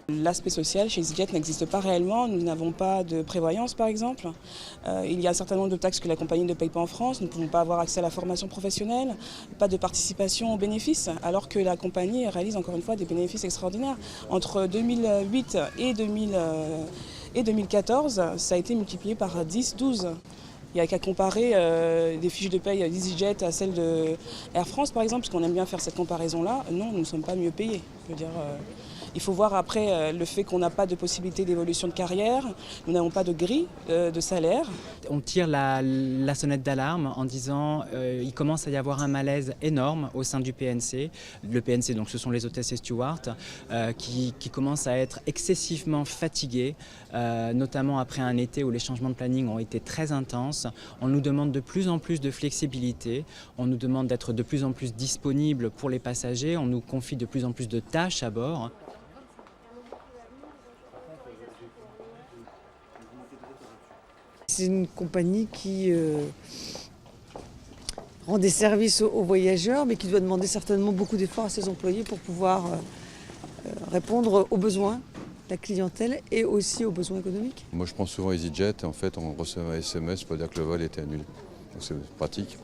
L'aspect social chez EasyJet n'existe pas réellement. Nous n'avons pas de prévoyance, par exemple. Il y a un certain nombre de taxes que la compagnie ne paye pas en France. Nous ne pouvons pas avoir accès à la formation professionnelle, pas de participation aux bénéfices, alors que la compagnie réalise encore une fois des bénéfices extraordinaires. Entre 2008 et 2014, ça a été multiplié par 10, 12. Il n'y a qu'à comparer des fiches de paye d'EasyJet à celles de Air France, par exemple, parce qu'on aime bien faire cette comparaison-là. Non, nous ne sommes pas mieux payés. Je veux dire, il faut voir après le fait qu'on n'a pas de possibilité d'évolution de carrière, nous n'avons pas de grille de salaire. On tire la sonnette d'alarme en disant il commence à y avoir un malaise énorme au sein du PNC. Le PNC, donc ce sont les hôtesses et stewards, qui commencent à être excessivement fatigués, notamment après un été où les changements de planning ont été très intenses. On nous demande de plus en plus de flexibilité, on nous demande d'être de plus en plus disponibles pour les passagers, on nous confie de plus en plus de tâches à bord. C'est une compagnie qui rend des services aux voyageurs, mais qui doit demander certainement beaucoup d'efforts à ses employés pour pouvoir répondre aux besoins de la clientèle et aussi aux besoins économiques. Moi je prends souvent EasyJet et en fait on reçoit un SMS pour dire que le vol était annulé. Donc c'est pratique.